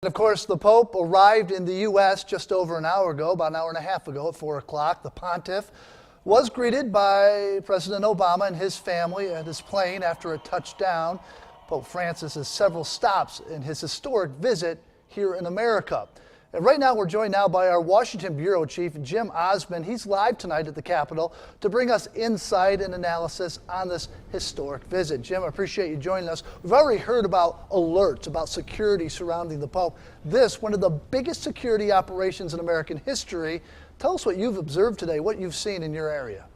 Of course, the Pope arrived in the U.S. just over an hour ago, about an hour and a half ago at 4 o'clock. The pontiff was greeted by President Obama and his family at his plane after a touchdown. Pope Francis has several stops in his historic visit here in America. And right now, we're joined now by our Washington Bureau Chief, Jim Osmond. He's live tonight at the Capitol to bring us insight and analysis on this historic visit. Jim, I appreciate you joining us. We've already heard about alerts, about security surrounding the Pope. This, one of the biggest security operations in American history. Tell us what you've observed today, what you've seen in your area.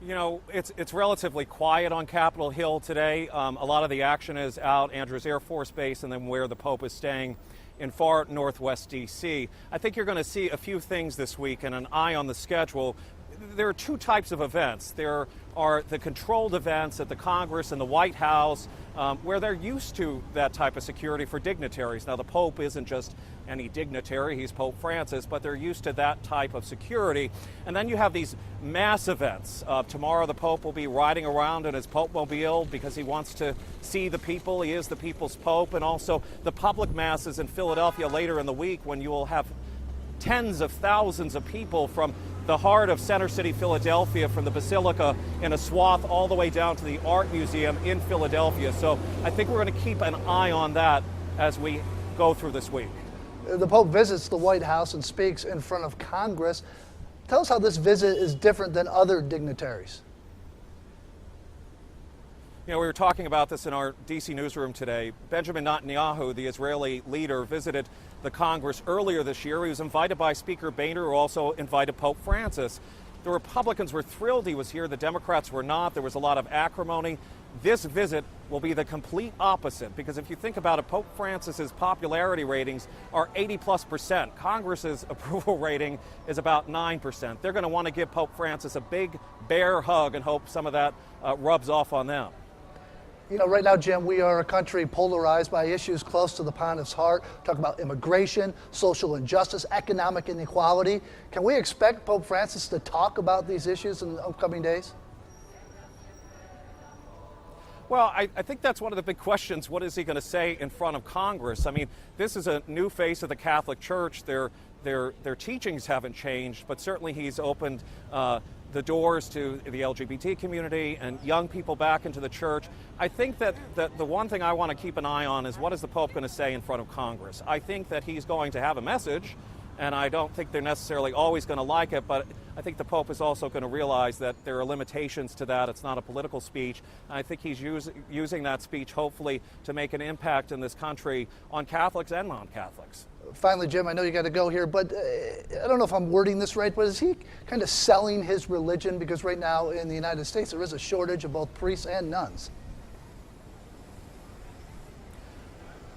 You know, it's relatively quiet on Capitol Hill today. A lot of the action is out Andrews Air Force Base and then where the Pope is staying in far northwest D.C. I think you're going to see a few things this week and an eye on the schedule. There are two types of events. There are the controlled events at the Congress and the White House, where they're used to that type of security for dignitaries. Now, the Pope isn't just any dignitary, he's Pope Francis, but they're used to that type of security. And then you have these mass events. Tomorrow, the Pope will be riding around in his Pope-mobile because he wants to see the people. He is the people's Pope. And also the public masses in Philadelphia later in the week, when you will have tens of thousands of people from the heart of Center City, Philadelphia, from the Basilica in a swath all the way down to the Art Museum in Philadelphia. So I think we're going to keep an eye on that as we go through this week. The Pope visits the White House and speaks in front of Congress. Tell us how this visit is different than other dignitaries. You know, we were talking about this in our D.C. newsroom today. Benjamin Netanyahu, the Israeli leader, visited the Congress earlier this year. He was invited by Speaker Boehner, who also invited Pope Francis. The Republicans were thrilled he was here. The Democrats were not. There was a lot of acrimony. This visit will be the complete opposite, because if you think about it, Pope Francis's popularity ratings are 80+%. Congress's approval rating is about 9%. They're going to want to give Pope Francis a big bear hug and hope some of that rubs off on them. You know, right now, Jim, we are a country polarized by issues close to the pontiff's heart. Talk about immigration, social injustice, economic inequality. Can we expect Pope Francis to talk about these issues in the upcoming days? Well, I think that's one of the big questions. What is he going to say in front of Congress? I mean, this is a new face of the Catholic Church. Their teachings haven't changed, but certainly he's opened the doors to the LGBT community and young people back into the church. I think that the one thing I want to keep an eye on is what is the Pope going to say in front of Congress. I think that he's going to have a message, and I don't think they're necessarily always going to like it, but I think the Pope is also going to realize that there are limitations to that. It's not a political speech. I think he's using that speech, hopefully, to make an impact in this country on Catholics and non-Catholics. Finally, Jim, I know you got to go here, but I don't know if I'm wording this right, but is he kind of selling his religion? Because right now in the United States, there is a shortage of both priests and nuns.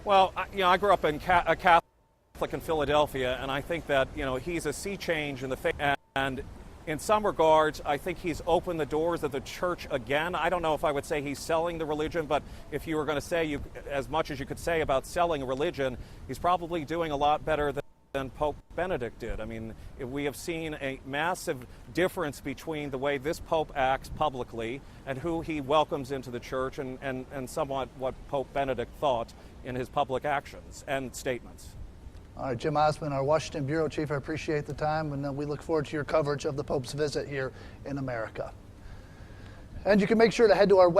Well, I grew up in a Catholic in Philadelphia, and I think that, he's a sea change in the faith. And in some regards, I think he's opened the doors of the church again. I don't know if I would say he's selling the religion, but if you were going to say as much as you could say about selling a religion, he's probably doing a lot better than Pope Benedict did. I mean, we have seen a massive difference between the way this Pope acts publicly and who he welcomes into the church, and somewhat what Pope Benedict thought in his public actions and statements. All right, Jim Osmond, our Washington Bureau Chief, I appreciate the time, and we look forward to your coverage of the Pope's visit here in America. And you can make sure to head to our website.